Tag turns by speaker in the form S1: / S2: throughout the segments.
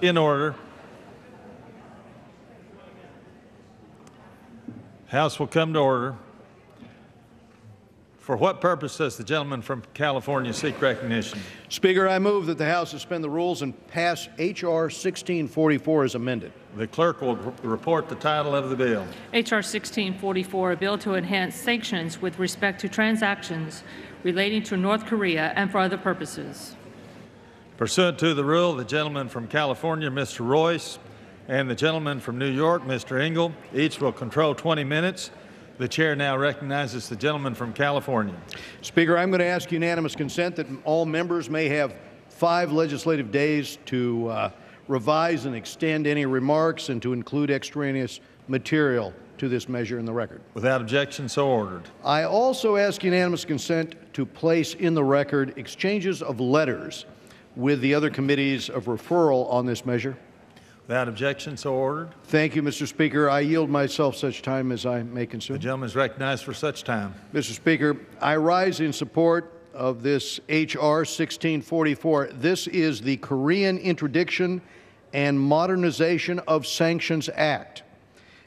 S1: In order. House will come to order. For what purpose does the gentleman from California seek recognition?
S2: Speaker, I move that the House suspend the rules and pass H.R. 1644 as amended.
S1: The clerk will report the title of the bill.
S3: H.R. 1644, a bill to enhance sanctions with respect to transactions relating to North Korea and for other purposes.
S1: Pursuant to the rule, the gentleman from California, Mr. Royce, and the gentleman from New York, Mr. Engel, each will control 20 minutes. The chair now recognizes the gentleman from California.
S2: Speaker, I'm going to ask unanimous consent that all members may have 5 legislative days to revise and extend any remarks and to include extraneous material to this measure in the record.
S1: Without objection, so ordered.
S2: I also ask unanimous consent to place in the record exchanges of letters with the other committees of referral on this measure.
S1: Without objection, so ordered.
S2: Thank you, Mr. Speaker. I yield myself such time as I may consume.
S1: The gentleman is recognized for such time.
S2: Mr. Speaker, I rise in support of this H.R. 1644. This is the Korean Interdiction and Modernization of Sanctions Act.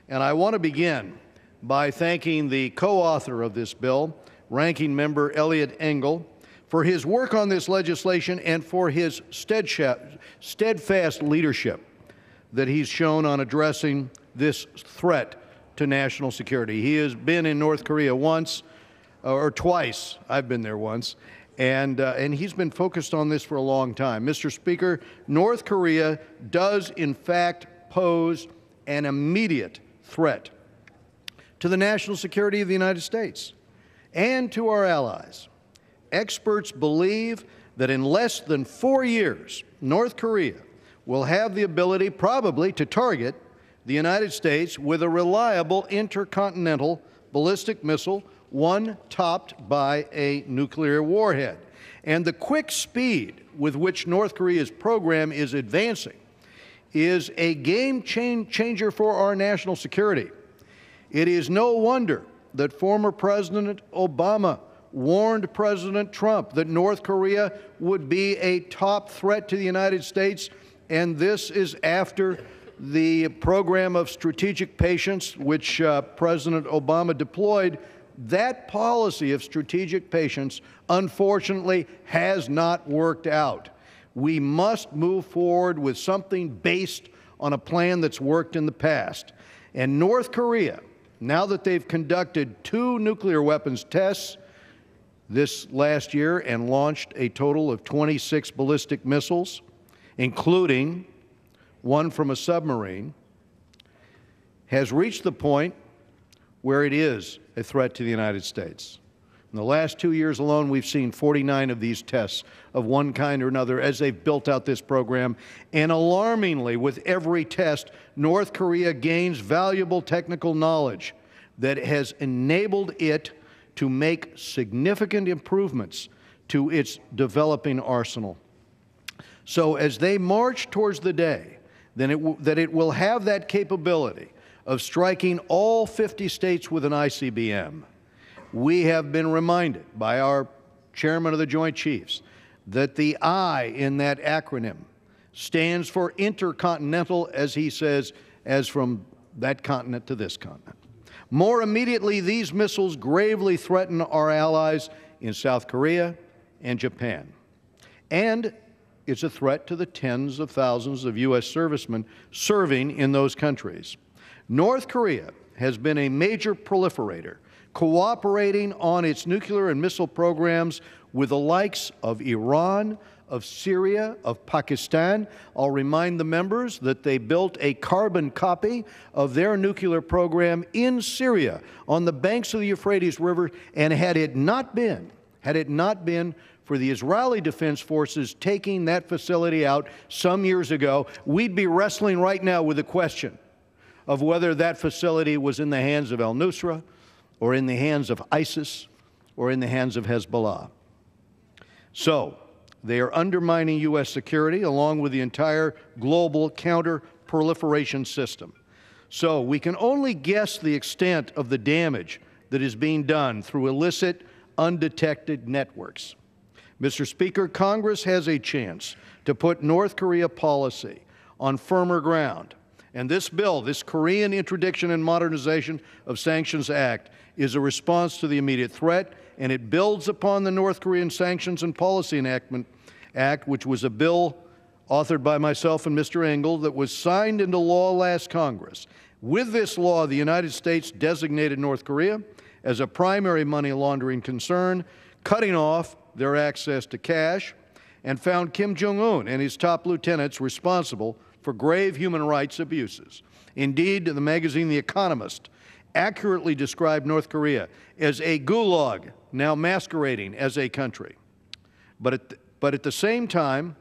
S2: And I want to begin by thanking the co-author of this bill, Ranking Member Engel, for his work on this legislation and for his steadfast leadership that he's shown on addressing this threat to national security. He has been in North Korea once or twice. I've been there once. And he's been focused on this for a long time. Mr. Speaker, North Korea does in fact pose an immediate threat to the national security of the United States and to our allies. Experts believe that in less than 4 years, North Korea will have the ability probably to target the United States with a reliable intercontinental ballistic missile, one topped by a nuclear warhead. And the quick speed with which North Korea's program is advancing is a game changer for our national security. It is no wonder that former President Obama warned President Trump that North Korea would be a top threat to the United States. And this is after the program of strategic patience, which President Obama deployed. That policy of strategic patience, unfortunately, has not worked out. We must move forward with something based on a plan that's worked in the past. And North Korea, now that they've conducted 2 nuclear weapons tests this last year and launched a total of 26 ballistic missiles, including one from a submarine, has reached the point where it is a threat to the United States. In the last 2 years alone, we've seen 49 of these tests of one kind or another as they've built out this program. And alarmingly, with every test, North Korea gains valuable technical knowledge that has enabled it to make significant improvements to its developing arsenal. So as they march towards the day that it will have that capability of striking all 50 states with an ICBM, we have been reminded by our chairman of the Joint Chiefs that the I in that acronym stands for intercontinental, as he says, as from that continent to this continent. More immediately, these missiles gravely threaten our allies in South Korea and Japan. And it's a threat to the tens of thousands of U.S. servicemen serving in those countries. North Korea has been a major proliferator, cooperating on its nuclear and missile programs with the likes of Iran, of Syria, of Pakistan. I'll remind the members that they built a carbon copy of their nuclear program in Syria on the banks of the Euphrates River, and had it not been for the Israeli Defense Forces taking that facility out some years ago, we'd be wrestling right now with the question of whether that facility was in the hands of al-Nusra or in the hands of ISIS or in the hands of Hezbollah. So they are undermining U.S. security along with the entire global counter-proliferation system. So we can only guess the extent of the damage that is being done through illicit, undetected networks. Mr. Speaker, Congress has a chance to put North Korea policy on firmer ground. And this bill, this Korean Interdiction and Modernization of Sanctions Act, is a response to the immediate threat, and it builds upon the North Korean Sanctions and Policy Enactment Act, which was a bill authored by myself and Mr. Engel that was signed into law last Congress. With this law, the United States designated North Korea as a primary money laundering concern, cutting off their access to cash, and found Kim Jong-un and his top lieutenants responsible for grave human rights abuses. Indeed, the magazine The Economist accurately described North Korea as a gulag, now masquerading as a country. But at the same time,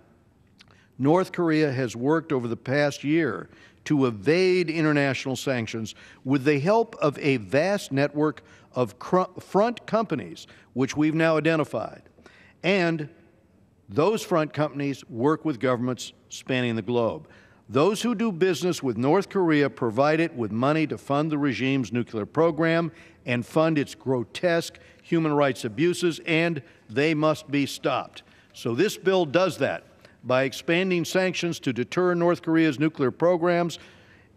S2: North Korea has worked over the past year to evade international sanctions with the help of a vast network of front companies, which we've now identified. And those front companies work with governments spanning the globe. Those who do business with North Korea provide it with money to fund the regime's nuclear program and fund its grotesque human rights abuses, and they must be stopped. So this bill does that by expanding sanctions to deter North Korea's nuclear programs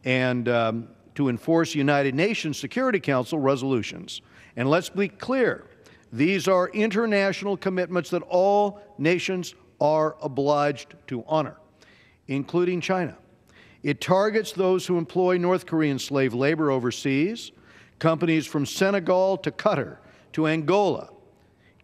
S2: and to enforce United Nations Security Council resolutions. And let's be clear, these are international commitments that all nations are obliged to honor, including China. It targets those who employ North Korean slave labor overseas. Companies from Senegal to Qatar to Angola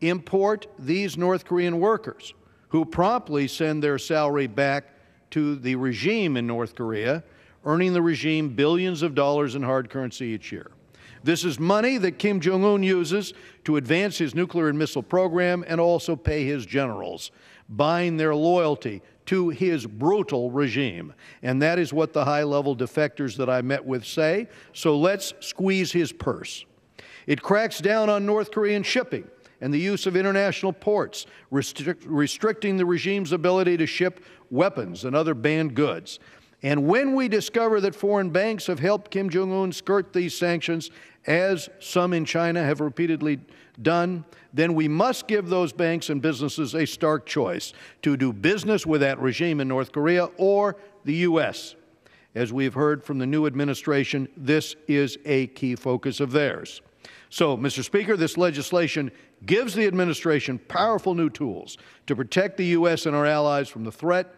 S2: import these North Korean workers, who promptly send their salary back to the regime in North Korea, earning the regime billions of dollars in hard currency each year. This is money that Kim Jong-un uses to advance his nuclear and missile program and also pay his generals, buying their loyalty to his brutal regime. And that is what the high-level defectors that I met with say, so let's squeeze his purse. It cracks down on North Korean shipping and the use of international ports, restricting the regime's ability to ship weapons and other banned goods. And when we discover that foreign banks have helped Kim Jong-un skirt these sanctions, as some in China have repeatedly done, then we must give those banks and businesses a stark choice to do business with that regime in North Korea or the U.S. As we've heard from the new administration, this is a key focus of theirs. So, Mr. Speaker, this legislation gives the administration powerful new tools to protect the U.S. and our allies from the threat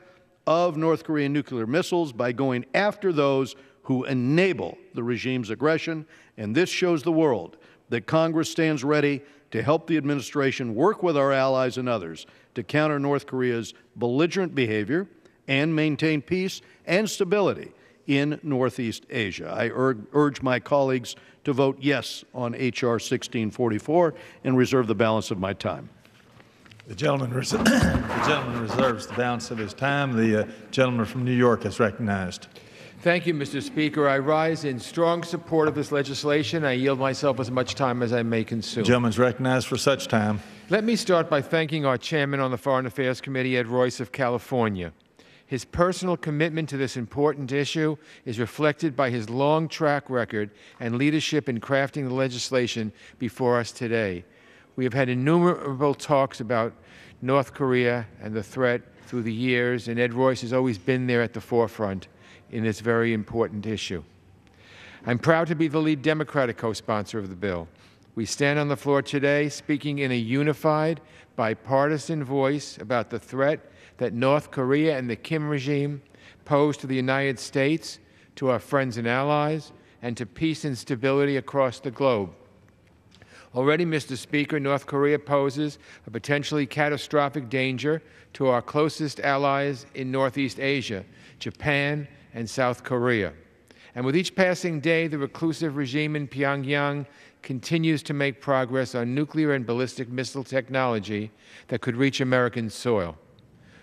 S2: of North Korean nuclear missiles by going after those who enable the regime's aggression. And this shows the world that Congress stands ready to help the administration work with our allies and others to counter North Korea's belligerent behavior and maintain peace and stability in Northeast Asia. I urge my colleagues to vote yes on H.R. 1644 and reserve the balance of my time.
S1: The gentleman reserves the balance of his time. The gentleman from New York is recognized.
S4: Thank you, Mr. Speaker. I rise in strong support of this legislation. I yield myself as much time as I may consume.
S1: The gentleman is recognized for such time.
S4: Let me start by thanking our chairman on the Foreign Affairs Committee, Ed Royce of California. His personal commitment to this important issue is reflected by his long track record and leadership in crafting the legislation before us today. We have had innumerable talks about North Korea and the threat through the years, and Ed Royce has always been there at the forefront in this very important issue. I'm proud to be the lead Democratic co-sponsor of the bill. We stand on the floor today speaking in a unified, bipartisan voice about the threat that North Korea and the Kim regime pose to the United States, to our friends and allies, and to peace and stability across the globe. Already, Mr. Speaker, North Korea poses a potentially catastrophic danger to our closest allies in Northeast Asia, Japan and South Korea. And with each passing day, the reclusive regime in Pyongyang continues to make progress on nuclear and ballistic missile technology that could reach American soil.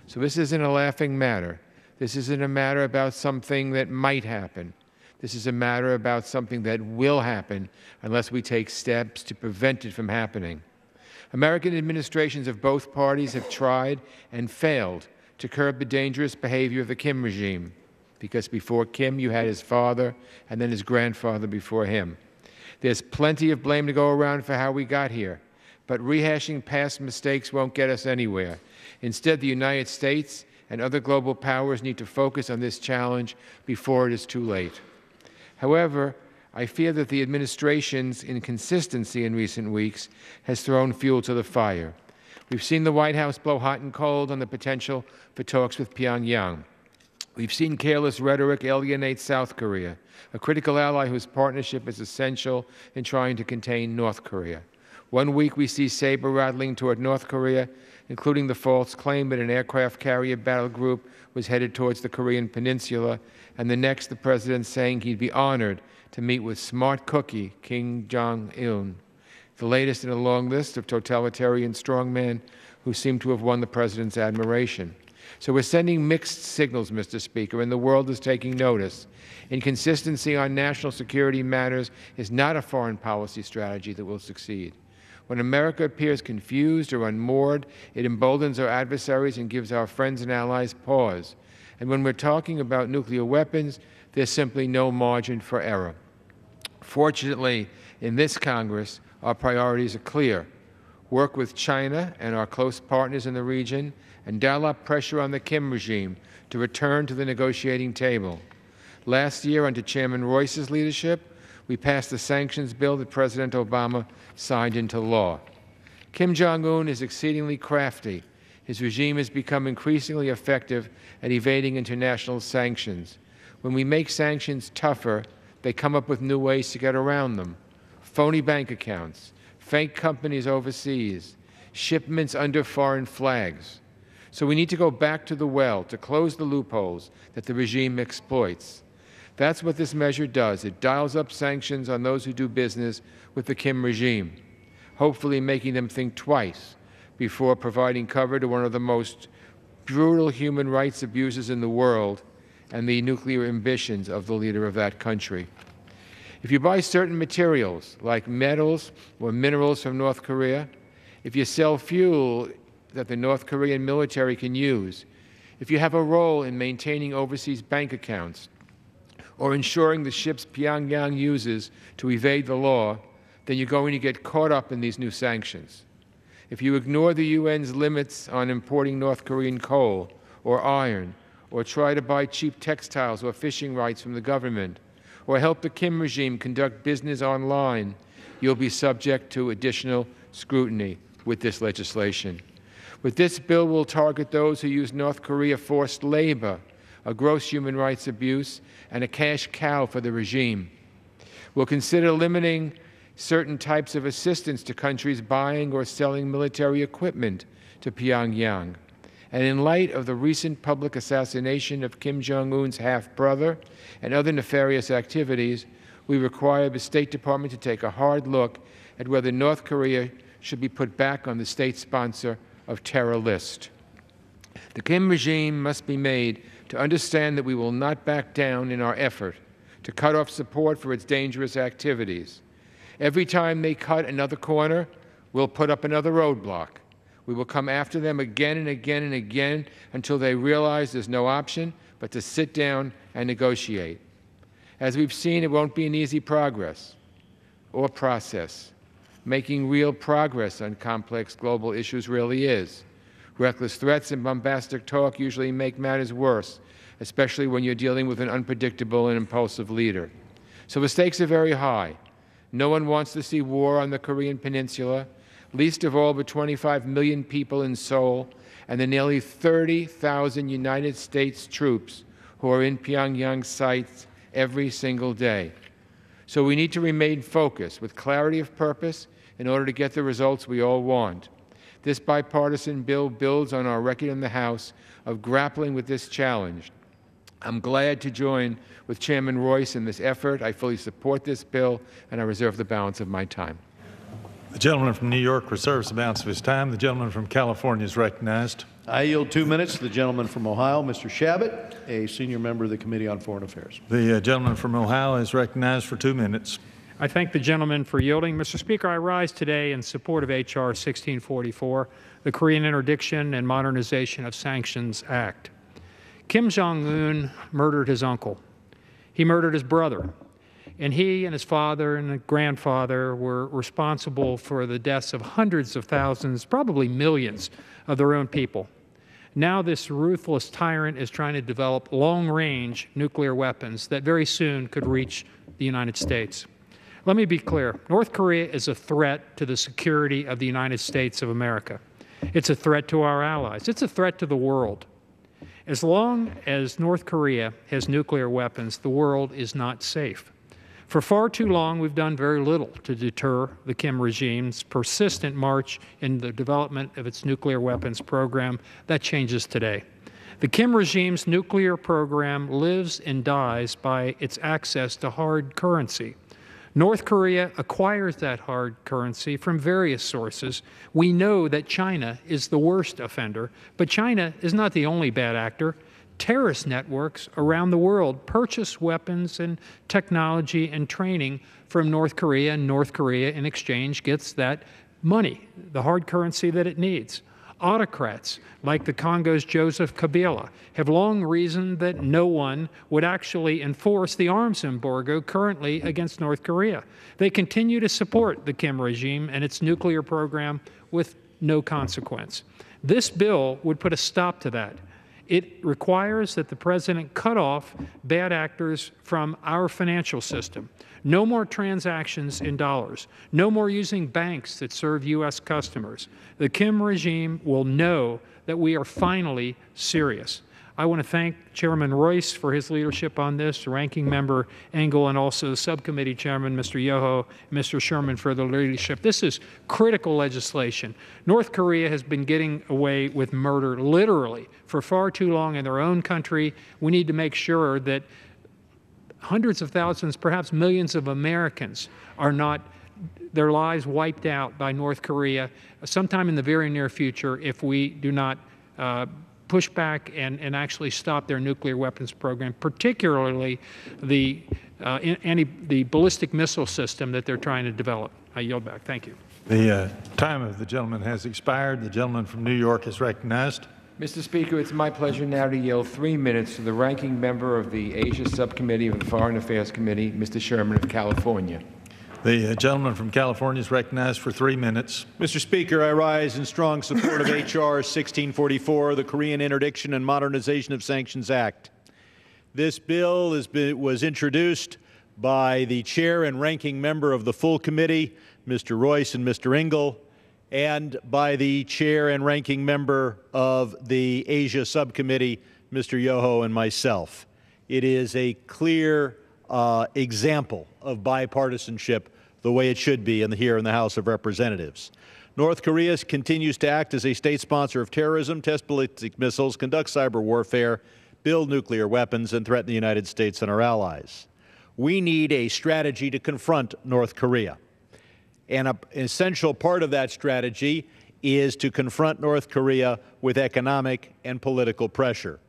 S4: So this isn't a laughing matter. This isn't a matter about something that might happen. This is a matter about something that will happen unless we take steps to prevent it from happening. American administrations of both parties have tried and failed to curb the dangerous behavior of the Kim regime, because before Kim, you had his father and then his grandfather before him. There's plenty of blame to go around for how we got here, but rehashing past mistakes won't get us anywhere. Instead, the United States and other global powers need to focus on this challenge before it is too late. However, I fear that the administration's inconsistency in recent weeks has thrown fuel to the fire. We've seen the White House blow hot and cold on the potential for talks with Pyongyang. We've seen careless rhetoric alienate South Korea, a critical ally whose partnership is essential in trying to contain North Korea. One week we see saber-rattling toward North Korea, including the false claim that an aircraft carrier battle group was headed towards the Korean peninsula, and the next the president saying he'd be honored to meet with smart cookie Kim Jong-un, the latest in a long list of totalitarian strongmen who seem to have won the president's admiration. So we're sending mixed signals, Mr. Speaker, and the world is taking notice. Inconsistency on national security matters is not a foreign policy strategy that will succeed. When America appears confused or unmoored, it emboldens our adversaries and gives our friends and allies pause. And when we're talking about nuclear weapons, there's simply no margin for error. Fortunately, in this Congress, our priorities are clear. Work with China and our close partners in the region, and dial up pressure on the Kim regime to return to the negotiating table. Last year, under Chairman Royce's leadership, we passed the sanctions bill that President Obama signed into law. Kim Jong-un is exceedingly crafty. His regime has become increasingly effective at evading international sanctions. When we make sanctions tougher, they come up with new ways to get around them. Phony bank accounts, fake companies overseas, shipments under foreign flags. So we need to go back to the well to close the loopholes that the regime exploits. That's what this measure does. It dials up sanctions on those who do business with the Kim regime, hopefully making them think twice before providing cover to one of the most brutal human rights abuses in the world and the nuclear ambitions of the leader of that country. If you buy certain materials, like metals or minerals from North Korea, if you sell fuel that the North Korean military can use, if you have a role in maintaining overseas bank accounts, or ensuring the ships Pyongyang uses to evade the law, then you're going to get caught up in these new sanctions. If you ignore the UN's limits on importing North Korean coal or iron, or try to buy cheap textiles or fishing rights from the government, or help the Kim regime conduct business online, you'll be subject to additional scrutiny with this legislation. With this bill, we'll target those who use North Korea forced labor, a gross human rights abuse, and a cash cow for the regime. We'll consider limiting certain types of assistance to countries buying or selling military equipment to Pyongyang. And in light of the recent public assassination of Kim Jong-un's half-brother and other nefarious activities, we require the State Department to take a hard look at whether North Korea should be put back on the state sponsor of terror list. The Kim regime must be made to understand that we will not back down in our effort to cut off support for its dangerous activities. Every time they cut another corner, we'll put up another roadblock. We will come after them again and again and again until they realize there's no option but to sit down and negotiate. As we've seen, it won't be an easy process. Making real progress on complex global issues really is. Reckless threats and bombastic talk usually make matters worse, especially when you're dealing with an unpredictable and impulsive leader. So the stakes are very high. No one wants to see war on the Korean Peninsula, least of all the 25 million people in Seoul and the nearly 30,000 United States troops who are in Pyongyang sites every single day. So we need to remain focused with clarity of purpose in order to get the results we all want. This bipartisan bill builds on our record in the House of grappling with this challenge. I'm glad to join with Chairman Royce in this effort. I fully support this bill, and I reserve the balance of my time.
S1: The gentleman from New York reserves the balance of his time. The gentleman from California is recognized.
S2: I yield 2 minutes to the gentleman from Ohio, Mr. Shabbat, a senior member of the Committee on Foreign Affairs.
S1: The gentleman from Ohio is recognized for 2 minutes.
S5: I thank the gentleman for yielding. Mr. Speaker, I rise today in support of H.R. 1644, the Korean Interdiction and Modernization of Sanctions Act. Kim Jong-un murdered his uncle. He murdered his brother. And he and his father and his grandfather were responsible for the deaths of hundreds of thousands, probably millions, of their own people. Now this ruthless tyrant is trying to develop long-range nuclear weapons that very soon could reach the United States. Let me be clear. North Korea is a threat to the security of the United States of America. It's a threat to our allies. It's a threat to the world. As long as North Korea has nuclear weapons, the world is not safe. For far too long, we've done very little to deter the Kim regime's persistent march in the development of its nuclear weapons program. That changes today. The Kim regime's nuclear program lives and dies by its access to hard currency. North Korea acquires that hard currency from various sources. We know that China is the worst offender, but China is not the only bad actor. Terrorist networks around the world purchase weapons and technology and training from North Korea, and North Korea in exchange gets that money, the hard currency that it needs. Autocrats like the Congo's Joseph Kabila have long reasoned that no one would actually enforce the arms embargo currently against North Korea. They continue to support the Kim regime and its nuclear program with no consequence. This bill would put a stop to that. It requires that the president cut off bad actors from our financial system. No more transactions in dollars. No more using banks that serve U.S. customers. The Kim regime will know that we are finally serious. I want to thank Chairman Royce for his leadership on this, Ranking Member Engel, and also the Subcommittee Chairman, Mr. Yoho, and Mr. Sherman for the leadership. This is critical legislation. North Korea has been getting away with murder, literally, for far too long in their own country. We need to make sure that hundreds of thousands, perhaps millions of Americans are not their lives wiped out by North Korea sometime in the very near future if we do not push back and actually stop their nuclear weapons program, particularly the ballistic missile system that they're trying to develop. I yield back. Thank you.
S1: The time of the gentleman has expired. The gentleman from New York is recognized.
S4: Mr. Speaker, it's my pleasure now to yield 3 minutes to the ranking member of the Asia Subcommittee of the Foreign Affairs Committee, Mr. Sherman of California.
S1: The gentleman from California is recognized for 3 minutes.
S6: Mr. Speaker, I rise in strong support of H.R. 1644, the Korean Interdiction and Modernization of Sanctions Act. This bill was introduced by the chair and ranking member of the full committee, Mr. Royce and Mr. Engel, and by the chair and ranking member of the Asia Subcommittee, Mr. Yoho, and myself. It is a clear example of bipartisanship the way it should be here in the House of Representatives. North Korea continues to act as a state sponsor of terrorism, test ballistic missiles, conduct cyber warfare, build nuclear weapons, and threaten the United States and our allies. We need a strategy to confront North Korea. And an essential part of that strategy is to confront North Korea with economic and political pressure.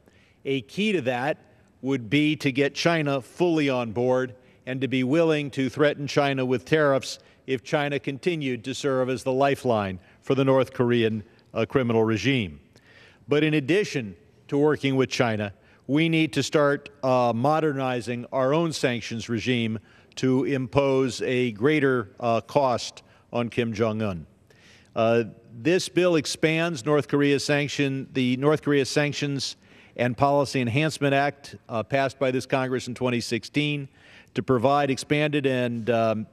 S6: A key to that would be to get China fully on board and to be willing to threaten China with tariffs if China continued to serve as the lifeline for the North Korean criminal regime. But in addition to working with China, we need to start modernizing our own sanctions regime to impose a greater cost on Kim Jong-un. This bill expands North Korea's the North Korea Sanctions and Policy Enhancement Act passed by this Congress in 2016 to provide expanded and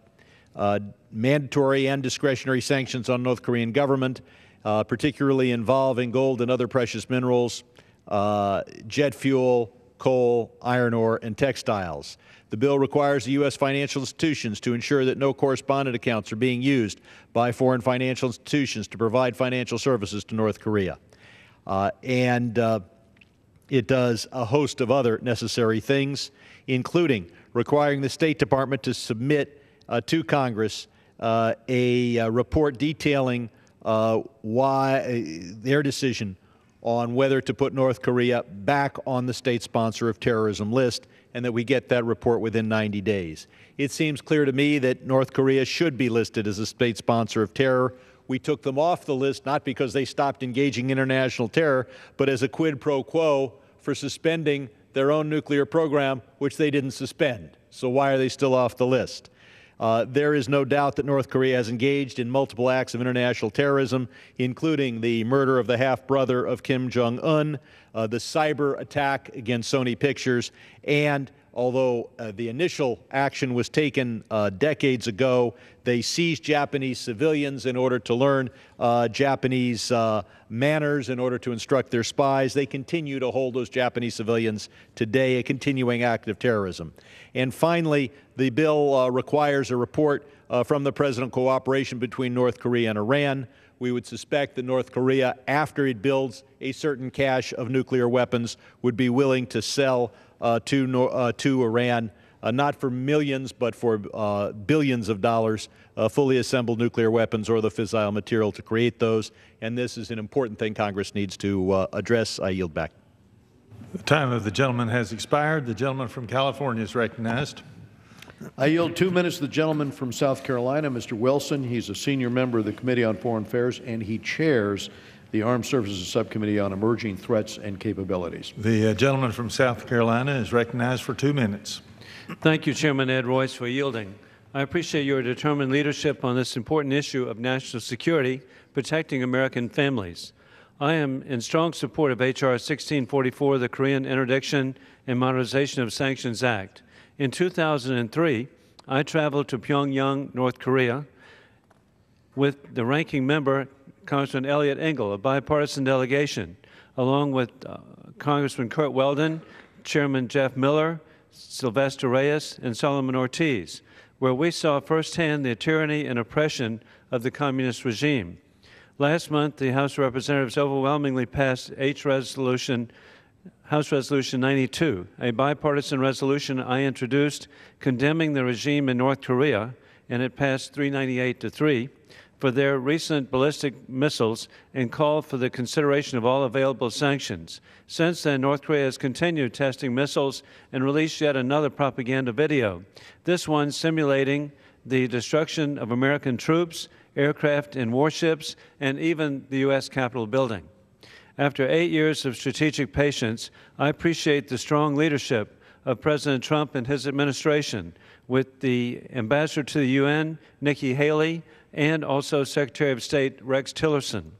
S6: mandatory and discretionary sanctions on North Korean government, particularly involving gold and other precious minerals, jet fuel, coal, iron ore, and textiles. The bill requires the U.S. financial institutions to ensure that no correspondent accounts are being used by foreign financial institutions to provide financial services to North Korea. It does a host of other necessary things, including requiring the State Department to submit to Congress a report detailing their decision on whether to put North Korea back on the state sponsor of terrorism list, and that we get that report within 90 days. It seems clear to me that North Korea should be listed as a state sponsor of terror. We took them off the list not because they stopped engaging in international terror, but as a quid pro quo for suspending their own nuclear program, which they didn't suspend. So why are they still off the list? There is no doubt that North Korea has engaged in multiple acts of international terrorism, including the murder of the half-brother of Kim Jong-un, the cyber attack against Sony Pictures, and although the initial action was taken decades ago, they seized Japanese civilians in order to learn Japanese manners, in order to instruct their spies. They continue to hold those Japanese civilians today, a continuing act of terrorism. And finally, the bill requires a report from the President cooperation between North Korea and Iran. We would suspect that North Korea, after it builds a certain cache of nuclear weapons, would be willing to sell to Iran, not for millions, but for billions of dollars, fully assembled nuclear weapons or the fissile material to create those. And this is an important thing Congress needs to address. I yield back.
S1: The time of the gentleman has expired. The gentleman from California is recognized.
S2: I yield 2 minutes to the gentleman from South Carolina, Mr. Wilson. He's a senior member of the Committee on Foreign Affairs, and he chairs the Armed Services Subcommittee on Emerging Threats and Capabilities.
S1: The gentleman from South Carolina is recognized for 2 minutes.
S7: Thank you, Chairman Ed Royce, for yielding. I appreciate your determined leadership on this important issue of national security, protecting American families. I am in strong support of H.R. 1644, the Korean Interdiction and Modernization of Sanctions Act. In 2003, I traveled to Pyongyang, North Korea, with the ranking member, Congressman Elliot Engel, a bipartisan delegation, along with Congressman Kurt Weldon, Chairman Jeff Miller, Sylvester Reyes, and Solomon Ortiz, where we saw firsthand the tyranny and oppression of the communist regime. Last month, the House of Representatives overwhelmingly passed House Resolution 92, a bipartisan resolution I introduced condemning the regime in North Korea, and it passed 398 to 3, for their recent ballistic missiles and called for the consideration of all available sanctions. Since then, North Korea has continued testing missiles and released yet another propaganda video, this one simulating the destruction of American troops, aircraft and warships, and even the U.S. Capitol building. After 8 years of strategic patience, I appreciate the strong leadership of President Trump and his administration, with the Ambassador to the UN, Nikki Haley, and also Secretary of State Rex Tillerson.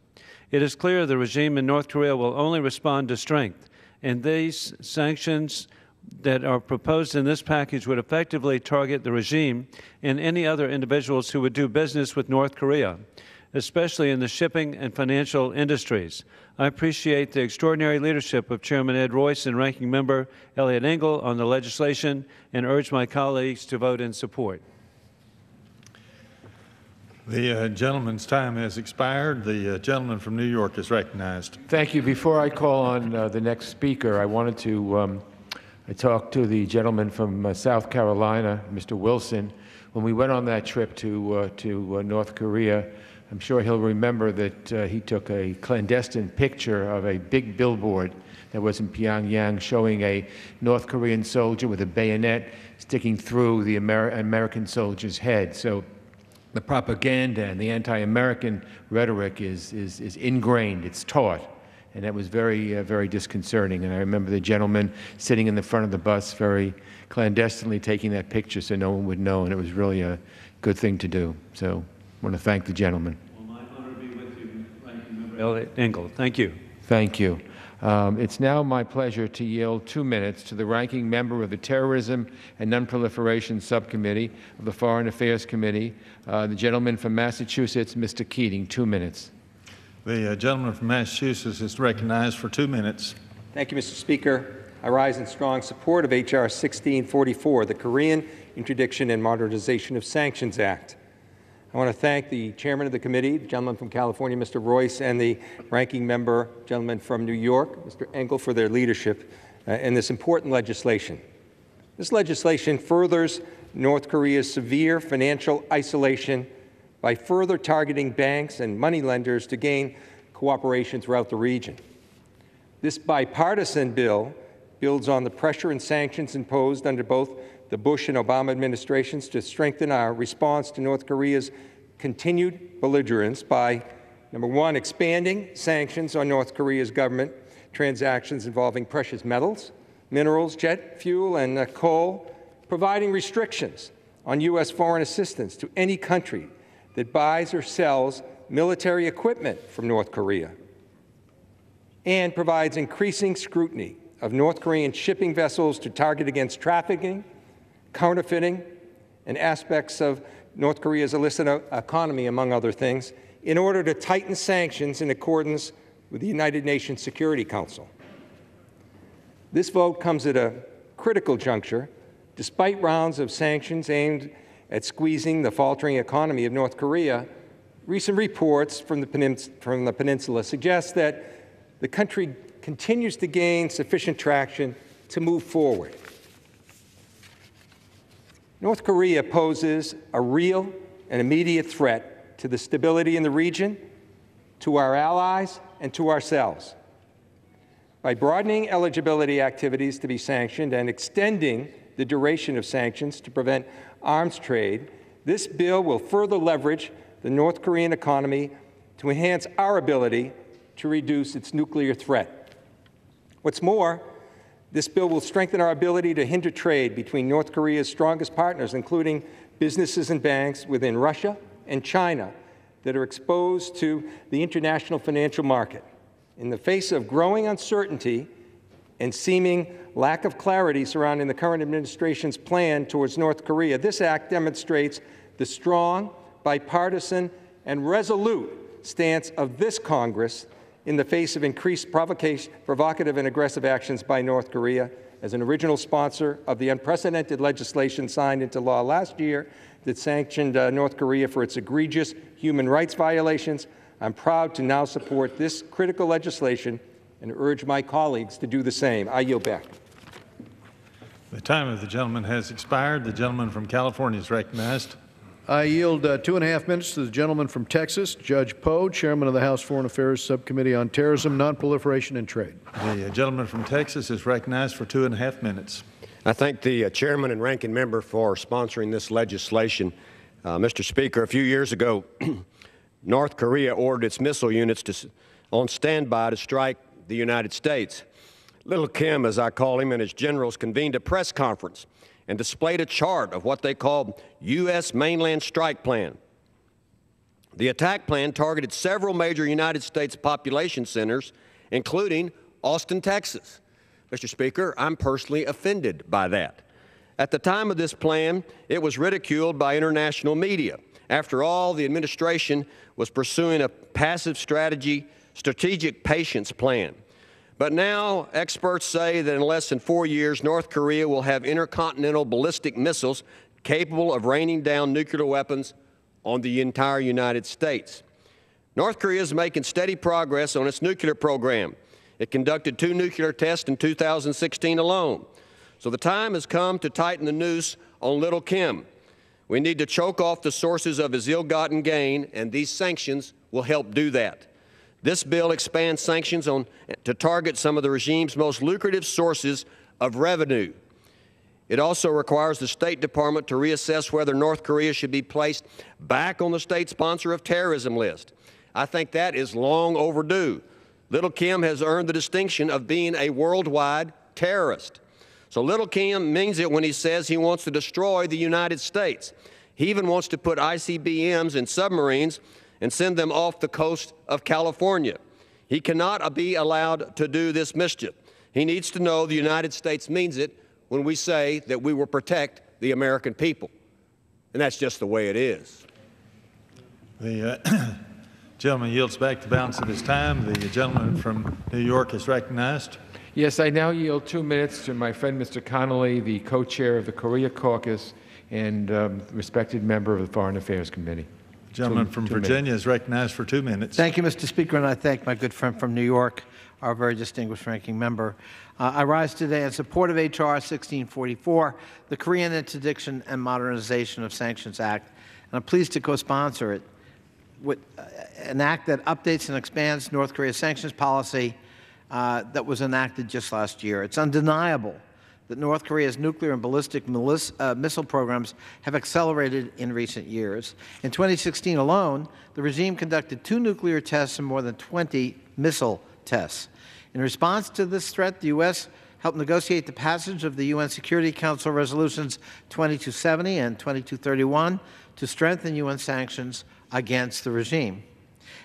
S7: It is clear the regime in North Korea will only respond to strength, and these sanctions that are proposed in this package would effectively target the regime and any other individuals who would do business with North Korea, especially in the shipping and financial industries. I appreciate the extraordinary leadership of Chairman Ed Royce and Ranking Member Elliot Engel on the legislation and urge my colleagues to vote in support.
S1: The gentleman's time has expired. The gentleman from New York is recognized.
S4: Thank you. Before I call on the next speaker, I wanted to talk to the gentleman from South Carolina, Mr. Wilson. When we went on that trip to North Korea, I'm sure he'll remember that he took a clandestine picture of a big billboard that was in Pyongyang showing a North Korean soldier with a bayonet sticking through the American soldier's head. So the propaganda and the anti-American rhetoric is ingrained, it's taught. And that was very disconcerting. And I remember the gentleman sitting in the front of the bus very clandestinely taking that picture so no one would know, and it was really a good thing to do. So I want to thank the gentleman.
S7: Well, my honor to be with you, Ranking Member Elliot Engel. Thank you.
S4: Thank you. It's now my pleasure to yield 2 minutes to the ranking member of the Terrorism and Nonproliferation Subcommittee of the Foreign Affairs Committee, the gentleman from Massachusetts, Mr. Keating. 2 minutes.
S1: The gentleman from Massachusetts is recognized for 2 minutes.
S8: Thank you, Mr. Speaker. I rise in strong support of H.R. 1644, the Korean Interdiction and Modernization of Sanctions Act. I want to thank the chairman of the committee, the gentleman from California, Mr. Royce, and the ranking member, gentleman from New York, Mr. Engel, for their leadership in this important legislation. This legislation furthers North Korea's severe financial isolation by further targeting banks and moneylenders to gain cooperation throughout the region. This bipartisan bill builds on the pressure and sanctions imposed under both the Bush and Obama administrations to strengthen our response to North Korea's continued belligerence by, number one, expanding sanctions on North Korea's government transactions involving precious metals, minerals, jet fuel, and coal, providing restrictions on U.S. foreign assistance to any country that buys or sells military equipment from North Korea, and provides increasing scrutiny of North Korean shipping vessels to target against trafficking, counterfeiting, and aspects of North Korea's illicit economy, among other things, in order to tighten sanctions in accordance with the United Nations Security Council. This vote comes at a critical juncture, despite rounds of sanctions aimed at squeezing the faltering economy of North Korea. Recent reports from the peninsula suggest that the country continues to gain sufficient traction to move forward. North Korea poses a real and immediate threat to the stability in the region, to our allies, and to ourselves. By broadening eligibility activities to be sanctioned and extending the duration of sanctions to prevent arms trade, this bill will further leverage the North Korean economy to enhance our ability to reduce its nuclear threat. What's more, this bill will strengthen our ability to hinder trade between North Korea's strongest partners, including businesses and banks within Russia and China that are exposed to the international financial market. In the face of growing uncertainty and seeming lack of clarity surrounding the current administration's plan towards North Korea, this act demonstrates the strong, bipartisan, and resolute stance of this Congress in the face of increased provocative and aggressive actions by North Korea. As an original sponsor of the unprecedented legislation signed into law last year that sanctioned North Korea for its egregious human rights violations, I'm proud to now support this critical legislation and urge my colleagues to do the same. I yield back.
S1: The time of the gentleman has expired. The gentleman from California is recognized.
S2: I yield 2.5 minutes to the gentleman from Texas, Judge Poe, Chairman of the House Foreign Affairs Subcommittee on Terrorism, Nonproliferation, and Trade.
S1: The gentleman from Texas is recognized for 2.5 minutes.
S9: I thank the Chairman and Ranking Member for sponsoring this legislation. Mr. Speaker, a few years ago, North Korea ordered its missile units on standby to strike the United States. Little Kim, as I call him, and his generals convened a press conference and displayed a chart of what they called U.S. mainland strike plan. The attack plan targeted several major United States population centers, including Austin, Texas. Mr. Speaker, I'm personally offended by that. At the time of this plan, it was ridiculed by international media. After all, the administration was pursuing a passive strategic patience plan. But now experts say that in less than 4 years, North Korea will have intercontinental ballistic missiles capable of raining down nuclear weapons on the entire United States. North Korea is making steady progress on its nuclear program. It conducted 2 nuclear tests in 2016 alone. So the time has come to tighten the noose on Little Kim. We need to choke off the sources of his ill-gotten gain, and these sanctions will help do that. This bill expands sanctions to target some of the regime's most lucrative sources of revenue. It also requires the State Department to reassess whether North Korea should be placed back on the state sponsor of terrorism list. I think that is long overdue. Little Kim has earned the distinction of being a worldwide terrorist. So Little Kim means it when he says he wants to destroy the United States. He even wants to put ICBMs in submarines and send them off the coast of California. He cannot be allowed to do this mischief. He needs to know the United States means it when we say that we will protect the American people. And that's just the way it is.
S1: The gentleman yields back the balance of his time. The gentleman from New York is recognized.
S4: Yes, I now yield 2 minutes to my friend Mr. Connolly, the co-chair of the Korea Caucus and respected member of the Foreign Affairs Committee.
S1: The gentleman from Virginia is recognized for 2 minutes.
S10: Thank you, Mr. Speaker, and I thank my good friend from New York, our very distinguished ranking member. I rise today in support of H.R. 1644, the Korean Interdiction and Modernization of Sanctions Act, and I'm pleased to co-sponsor it with an act that updates and expands North Korea's sanctions policy that was enacted just last year. It's undeniable that North Korea's nuclear and ballistic missile programs have accelerated in recent years. In 2016 alone, the regime conducted 2 nuclear tests and more than 20 missile tests. In response to this threat, the U.S. help negotiate the passage of the UN Security Council Resolutions 2270 and 2231 to strengthen UN sanctions against the regime.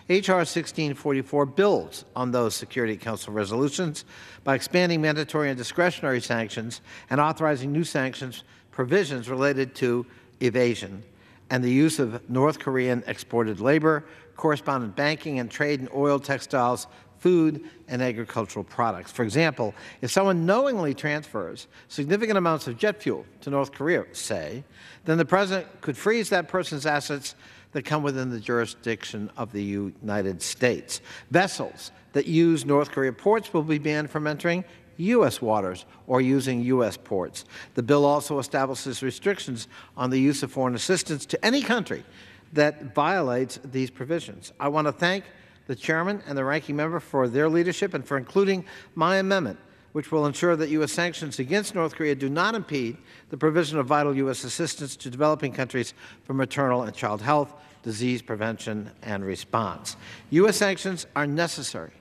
S10: H.R. 1644 builds on those Security Council resolutions by expanding mandatory and discretionary sanctions and authorizing new sanctions provisions related to evasion and the use of North Korean exported labor, correspondent banking, and trade in oil, textiles, food, and agricultural products. For example, if someone knowingly transfers significant amounts of jet fuel to North Korea, say, then the President could freeze that person's assets that come within the jurisdiction of the United States. Vessels that use North Korea ports will be banned from entering U.S. waters or using U.S. ports. The bill also establishes restrictions on the use of foreign assistance to any country that violates these provisions. I want to thank the Chairman and the Ranking Member for their leadership and for including my amendment, which will ensure that U.S. sanctions against North Korea do not impede the provision of vital U.S. assistance to developing countries for maternal and child health, disease prevention, and response. U.S. sanctions are necessary,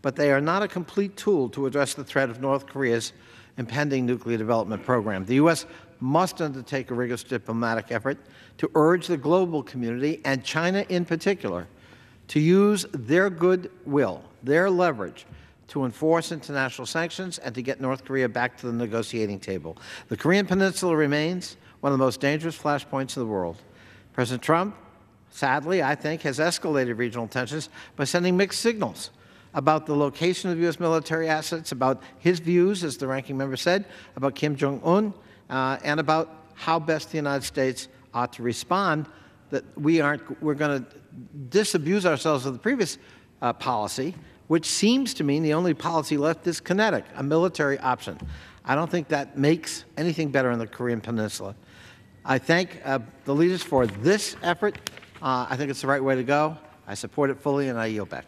S10: but they are not a complete tool to address the threat of North Korea's impending nuclear development program. The U.S. must undertake a rigorous diplomatic effort to urge the global community, and China in particular, to use their goodwill, their leverage, to enforce international sanctions and to get North Korea back to the negotiating table. The Korean Peninsula remains one of the most dangerous flashpoints in the world. President Trump, sadly, I think, has escalated regional tensions by sending mixed signals about the location of U.S. military assets, about his views, as the Ranking Member said, about Kim Jong-un, and about how best the United States ought to respond, that we're going to disabuse ourselves of the previous policy, which seems to mean the only policy left is kinetic, a military option. I don't think that makes anything better in the Korean Peninsula. I thank the leaders for this effort. I think it's the right way to go. I support it fully, and I yield back.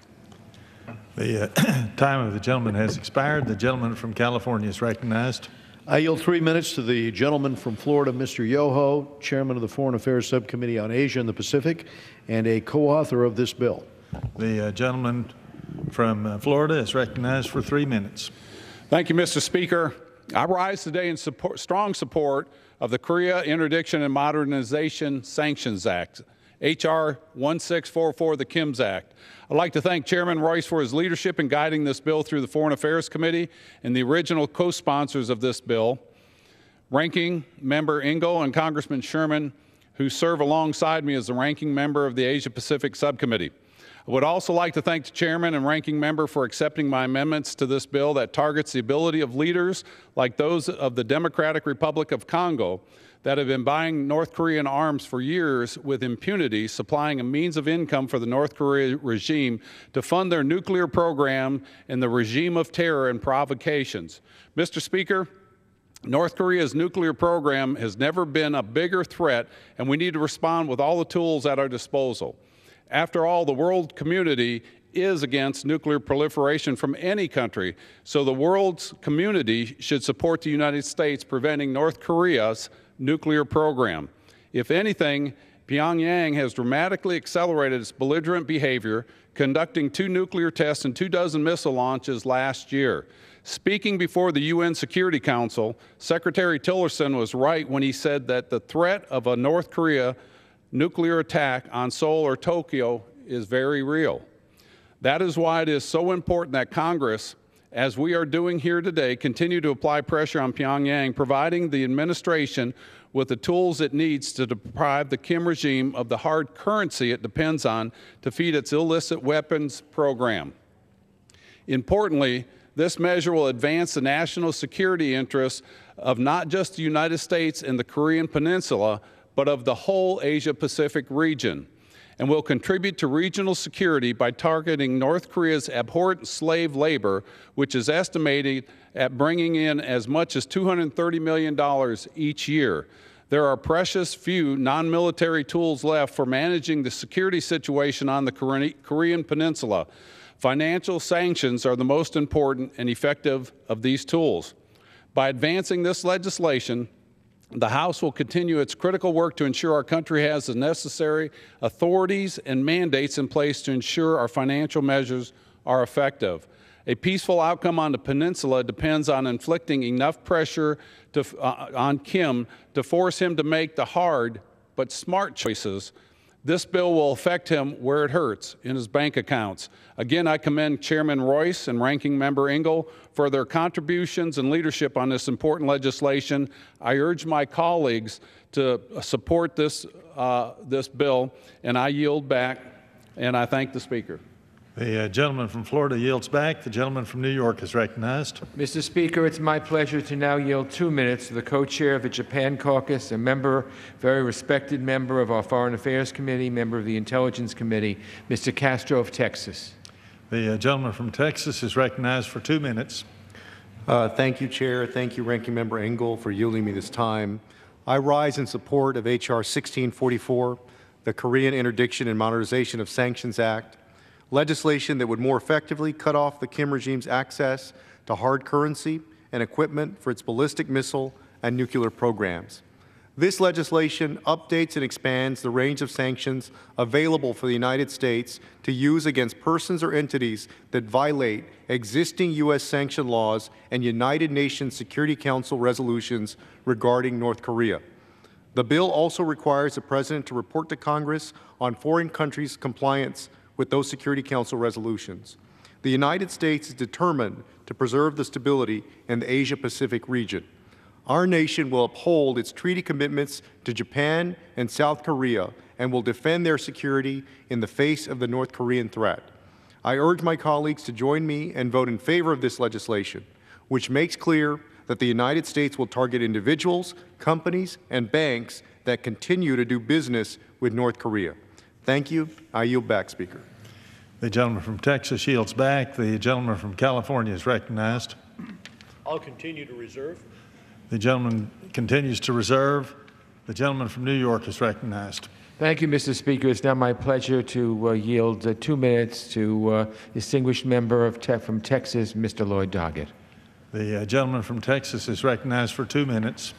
S1: The time of the gentleman has expired. The gentleman from California is recognized.
S2: I yield 3 minutes to the gentleman from Florida, Mr. Yoho, Chairman of the Foreign Affairs Subcommittee on Asia and the Pacific, and a co-author of this bill.
S1: The gentleman from Florida is recognized for 3 minutes.
S11: Thank you, Mr. Speaker. I rise today in strong support of the Korea Interdiction and Modernization Sanctions Act, H.R. 1644, the KIMS Act. I'd like to thank Chairman Royce for his leadership in guiding this bill through the Foreign Affairs Committee and the original co-sponsors of this bill, Ranking Member Engel and Congressman Sherman, who serve alongside me as the Ranking Member of the Asia Pacific Subcommittee. I would also like to thank the Chairman and Ranking Member for accepting my amendments to this bill that targets the ability of leaders like those of the Democratic Republic of Congo that have been buying North Korean arms for years with impunity, supplying a means of income for the North Korea regime to fund their nuclear program and the regime of terror and provocations. Mr. Speaker, North Korea's nuclear program has never been a bigger threat, and we need to respond with all the tools at our disposal. After all, the world community is against nuclear proliferation from any country, so the world's community should support the United States preventing North Korea's nuclear program. If anything, Pyongyang has dramatically accelerated its belligerent behavior, conducting 2 nuclear tests and 24 missile launches last year. Speaking before the UN Security Council, Secretary Tillerson was right when he said that the threat of a North Korea nuclear attack on Seoul or Tokyo is very real. That is why it is so important that Congress, as we are doing here today, continue to apply pressure on Pyongyang, providing the administration with the tools it needs to deprive the Kim regime of the hard currency it depends on to feed its illicit weapons program. Importantly, this measure will advance the national security interests of not just the United States and the Korean Peninsula, but of the whole Asia-Pacific region, and will contribute to regional security by targeting North Korea's abhorrent slave labor, which is estimated at bringing in as much as $230 million each year. There are precious few non-military tools left for managing the security situation on the Korean Peninsula. Financial sanctions are the most important and effective of these tools. By advancing this legislation, the House will continue its critical work to ensure our country has the necessary authorities and mandates in place to ensure our financial measures are effective. A peaceful outcome on the peninsula depends on inflicting enough pressure on Kim to force him to make the hard but smart choices. This bill will affect him where it hurts, in his bank accounts. Again, I commend Chairman Royce and Ranking Member Engel for their contributions and leadership on this important legislation. I urge my colleagues to support this bill, and I yield back, and I thank the Speaker.
S1: The gentleman from Florida yields back. The gentleman from New York is recognized.
S4: Mr. Speaker, it's my pleasure to now yield 2 minutes to the co-chair of the Japan Caucus, a very respected member of our Foreign Affairs Committee, member of the Intelligence Committee, Mr. Castro of Texas.
S1: The gentleman from Texas is recognized for 2 minutes.
S12: Thank you, Chair. Thank you, Ranking Member Engel, for yielding me this time. I rise in support of H.R. 1644, the Korean Interdiction and Modernization of Sanctions Act, legislation that would more effectively cut off the Kim regime's access to hard currency and equipment for its ballistic missile and nuclear programs. This legislation updates and expands the range of sanctions available for the United States to use against persons or entities that violate existing U.S. sanction laws and United Nations Security Council resolutions regarding North Korea. The bill also requires the President to report to Congress on foreign countries' compliance with those Security Council resolutions. The United States is determined to preserve the stability in the Asia-Pacific region. Our nation will uphold its treaty commitments to Japan and South Korea and will defend their security in the face of the North Korean threat. I urge my colleagues to join me and vote in favor of this legislation, which makes clear that the United States will target individuals, companies, and banks that continue to do business with North Korea. Thank you. I yield back, Speaker.
S1: The gentleman from Texas yields back. The gentleman from California is recognized.
S6: I'll continue to reserve.
S1: The gentleman continues to reserve. The gentleman from New York is recognized.
S4: Thank you, Mr. Speaker. It's now my pleasure to yield 2 minutes to distinguished member from Texas, Mr. Lloyd Doggett.
S1: The gentleman from Texas is recognized for 2 minutes.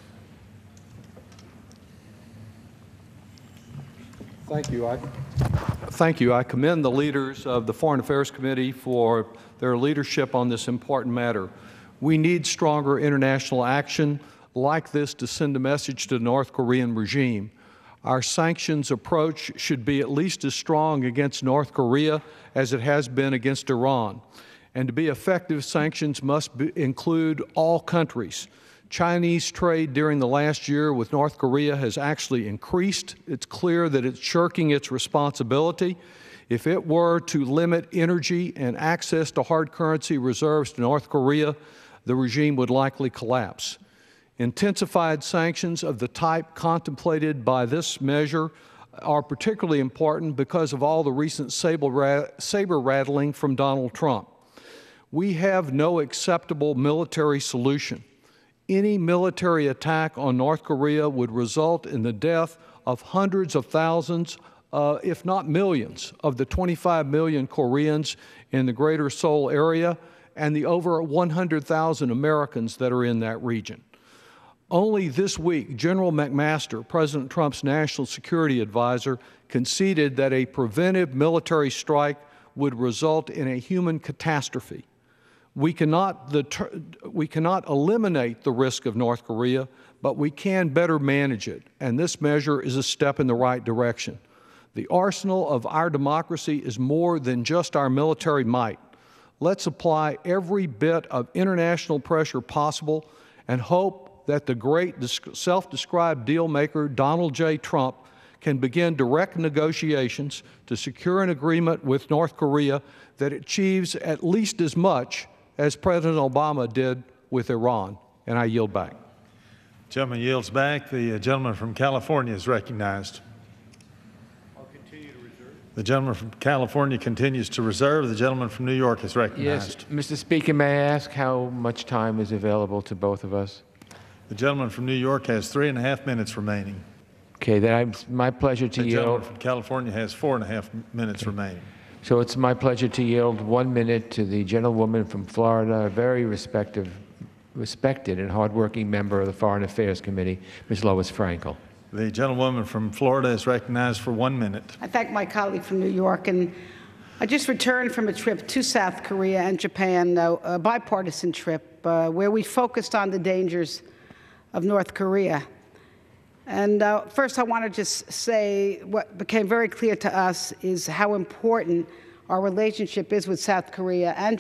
S13: Thank you. I commend the leaders of the Foreign Affairs Committee for their leadership on this important matter. We need stronger international action like this to send a message to the North Korean regime. Our sanctions approach should be at least as strong against North Korea as it has been against Iran. And to be effective, sanctions must include all countries. Chinese trade during the last year with North Korea has actually increased. It's clear that it's shirking its responsibility. If it were to limit energy and access to hard currency reserves to North Korea, the regime would likely collapse. Intensified sanctions of the type contemplated by this measure are particularly important because of all the recent saber rattling from Donald Trump. We have no acceptable military solution. Any military attack on North Korea would result in the death of hundreds of thousands, if not millions, of the 25 million Koreans in the greater Seoul area and the over 100,000 Americans that are in that region. Only this week, General McMaster, President Trump's national security advisor, conceded that a preventive military strike would result in a human catastrophe. We cannot eliminate the risk of North Korea, but we can better manage it, and this measure is a step in the right direction. The arsenal of our democracy is more than just our military might. Let's apply every bit of international pressure possible and hope that the great self-described deal maker Donald J. Trump can begin direct negotiations to secure an agreement with North Korea that achieves at least as much as President Obama did with Iran. And I yield back.
S1: Gentleman yields back. The gentleman from California is recognized.
S6: I'll continue to reserve.
S1: The gentleman from California continues to reserve. The gentleman from New York is recognized.
S4: Yes, Mr. Speaker, may I ask how much time is available to both of us?
S1: The gentleman from New York has 3.5 minutes remaining.
S4: Okay, then it's my pleasure to
S1: The
S4: yield.
S1: gentleman from California has 4.5 minutes remaining.
S4: So it's my pleasure to yield 1 minute to the gentlewoman from Florida, a very respected and hardworking member of the Foreign Affairs Committee, Ms. Lois Frankel.
S1: The gentlewoman from Florida is recognized for 1 minute.
S14: I thank my colleague from New York, and I just returned from a trip to South Korea and Japan, a bipartisan trip, where we focused on the dangers of North Korea. And first, I want to just say what became very clear to us is how important our relationship is with South Korea and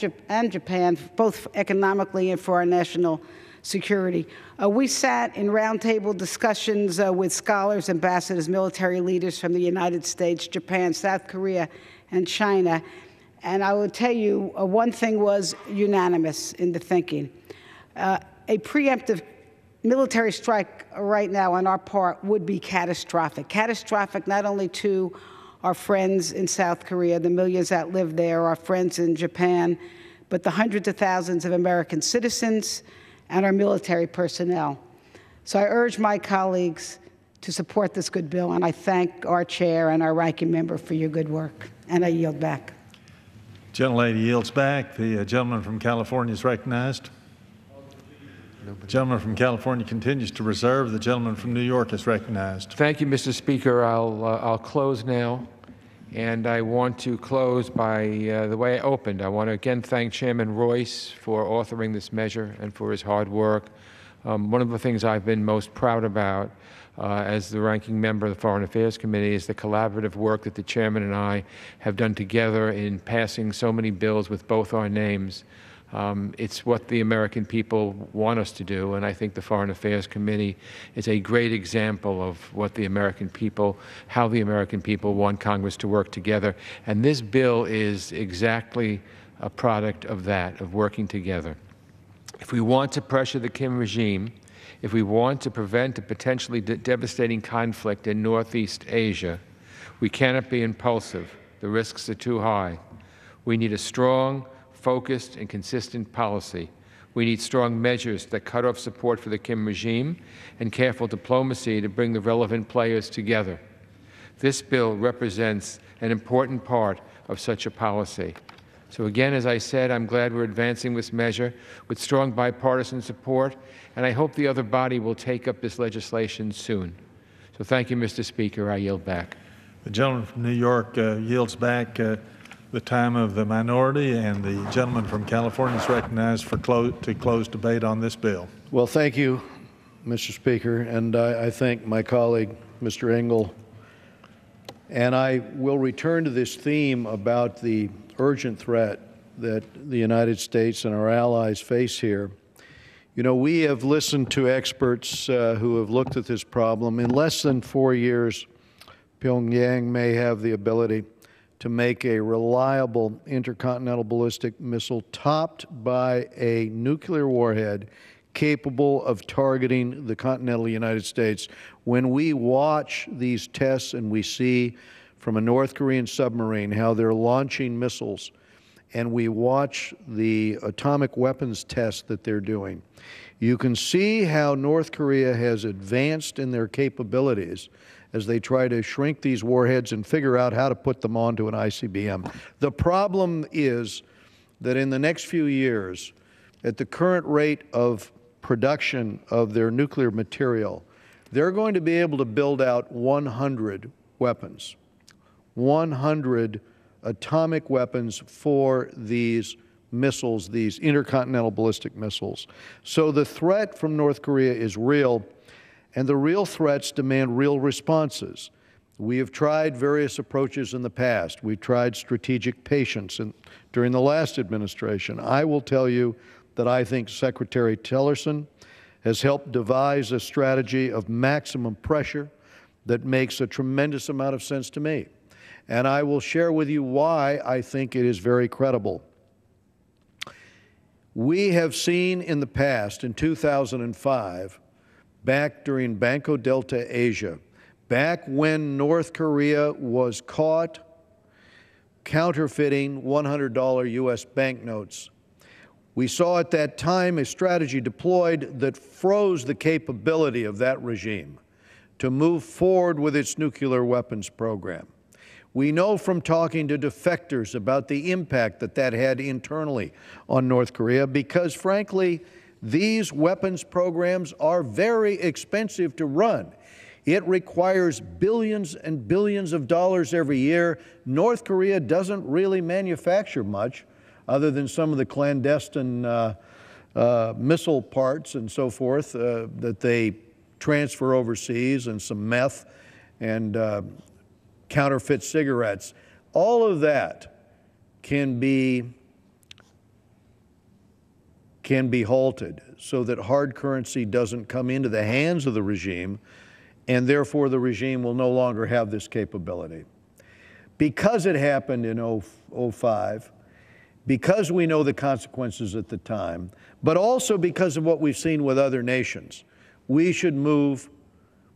S14: Japan, both economically and for our national security. We sat in roundtable discussions with scholars, ambassadors, military leaders from the United States, Japan, South Korea, and China. And I will tell you, one thing was unanimous in the thinking. A preemptive military strike right now on our part would be catastrophic. Catastrophic not only to our friends in South Korea, the millions that live there, our friends in Japan, but the hundreds of thousands of American citizens and our military personnel. So I urge my colleagues to support this good bill, and I thank our chair and our ranking member for your good work. And I yield back.
S1: Gentlelady yields back. The gentleman from California is recognized. The gentleman from California continues to reserve. The gentleman from New York is recognized.
S4: Thank you, Mr. Speaker. I'll close now. And I want to close by the way I opened. I want to again thank Chairman Royce for authoring this measure and for his hard work. One of the things I've been most proud about as the ranking member of the Foreign Affairs Committee is the collaborative work that the chairman and I have done together in passing so many bills with both our names. It's what the American people want us to do, and I think the Foreign Affairs Committee is a great example of what the American people, how the American people want Congress to work together. And this bill is exactly a product of that, of working together. If we want to pressure the Kim regime, if we want to prevent a potentially devastating conflict in Northeast Asia, we cannot be impulsive. The risks are too high. We need a strong, focused, and consistent policy. We need strong measures that cut off support for the Kim regime and careful diplomacy to bring the relevant players together. This bill represents an important part of such a policy. So again, as I said, I'm glad we're advancing this measure with strong bipartisan support, and I hope the other body will take up this legislation soon. So thank you, Mr. Speaker. I yield back.
S1: The gentleman from New York yields back the time of the minority, and the gentleman from California is recognized for to close debate on this bill.
S2: Well, thank you, Mr. Speaker, and I thank my colleague, Mr. Engel. And I will return to this theme about the urgent threat that the United States and our allies face here. You know, we have listened to experts who have looked at this problem. In less than 4 years, Pyongyang may have the ability to make a reliable intercontinental ballistic missile topped by a nuclear warhead capable of targeting the continental United States. When we watch these tests and we see from a North Korean submarine how they're launching missiles, and we watch the atomic weapons test that they're doing, you can see how North Korea has advanced in their capabilities as they try to shrink these warheads and figure out how to put them onto an ICBM. The problem is that in the next few years, at the current rate of production of their nuclear material, they're going to be able to build out 100 weapons, 100 atomic weapons for these missiles, these intercontinental ballistic missiles. So the threat from North Korea is real, and the real threats demand real responses. We have tried various approaches in the past. We've tried strategic patience during the last administration. I will tell you that I think Secretary Tillerson has helped devise a strategy of maximum pressure that makes a tremendous amount of sense to me. And I will share with you why I think it is very credible. We have seen in the past, in 2005, back during Banco Delta Asia, back when North Korea was caught counterfeiting $100 U.S. banknotes, we saw at that time a strategy deployed that froze the capability of that regime to move forward with its nuclear weapons program. We know from talking to defectors about the impact that that had internally on North Korea because, frankly, these weapons programs are very expensive to run. It requires billions and billions of dollars every year. North Korea doesn't really manufacture much other than some of the clandestine missile parts and so forth that they transfer overseas, and some meth and counterfeit cigarettes. All of that can be halted so that hard currency doesn't come into the hands of the regime, and therefore the regime will no longer have this capability. Because it happened in 2005, because we know the consequences at the time, but also because of what we've seen with other nations, we should move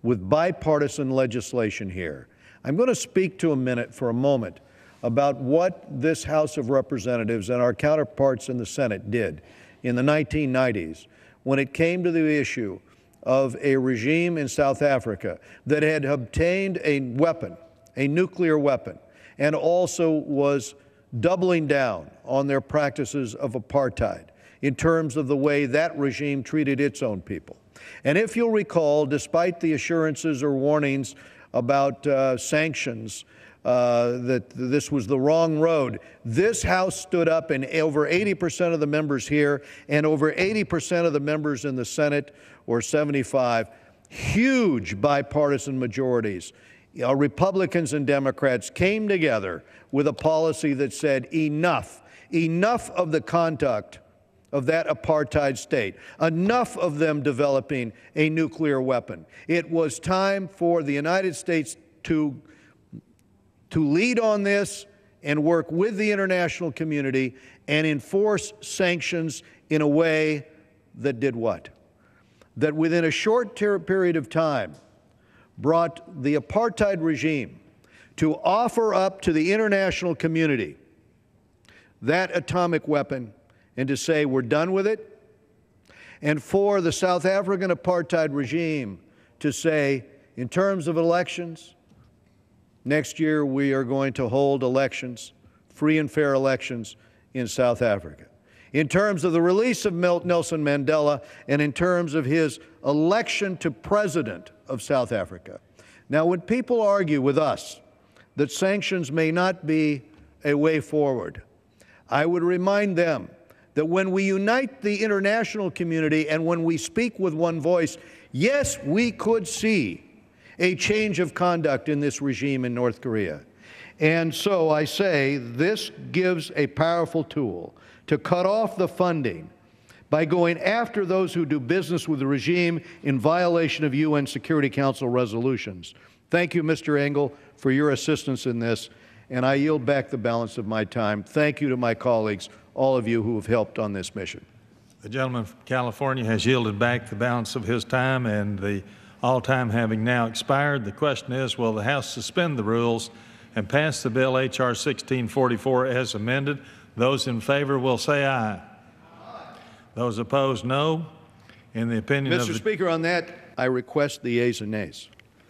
S2: with bipartisan legislation here. I'm going to speak for a moment about what this House of Representatives and our counterparts in the Senate did in the 1990s when it came to the issue of a regime in South Africa that had obtained a weapon, a nuclear weapon, and also was doubling down on their practices of apartheid in terms of the way that regime treated its own people. And if you'll recall, despite the assurances or warnings about sanctions, that this was the wrong road, this House stood up, and over 80% of the members here and over 80% of the members in the Senate, or 75, huge bipartisan majorities, Republicans and Democrats, came together with a policy that said enough of the conduct of that apartheid state, enough of them developing a nuclear weapon. It was time for the United States to lead on this and work with the international community and enforce sanctions in a way that did what? That within a short period of time brought the apartheid regime to offer up to the international community that atomic weapon and to say we're done with it, and for the South African apartheid regime to say, in terms of elections, next year we are going to hold elections, free and fair elections in South Africa. In terms of the release of Nelson Mandela, and in terms of his election to president of South Africa. Now, when people argue with us that sanctions may not be a way forward, I would remind them that when we unite the international community and when we speak with one voice, yes, we could see a change of conduct in this regime in North Korea. And so I say this gives a powerful tool to cut off the funding by going after those who do business with the regime in violation of UN Security Council resolutions. Thank you, Mr. Engel, for your assistance in this, and I yield back the balance of my time. Thank you to my colleagues, all of you who have helped on this mission.
S1: The gentleman from California has yielded back the balance of his time, and the all-time having now expired. The question is, will the House suspend the rules and pass the bill H.R. 1644 as amended? Those in favor will say aye. Aye. Those opposed, no. In the opinion of
S2: Mr. Speaker, on that, I request the yeas and nays.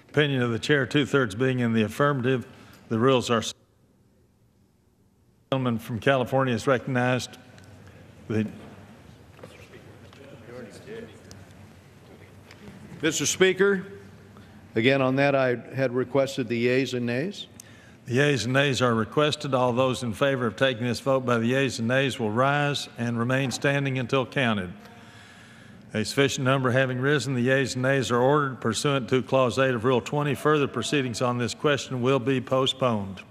S1: Opinion of the chair, 2/3 being in the affirmative, the rules are. The gentleman from California is recognized.
S2: Mr. Speaker, again on that I had requested the yeas and nays.
S1: The yeas and nays are requested. All those in favor of taking this vote by the yeas and nays will rise and remain standing until counted. A sufficient number having risen, the yeas and nays are ordered pursuant to Clause 8 of Rule 20. Further proceedings on this question will be postponed.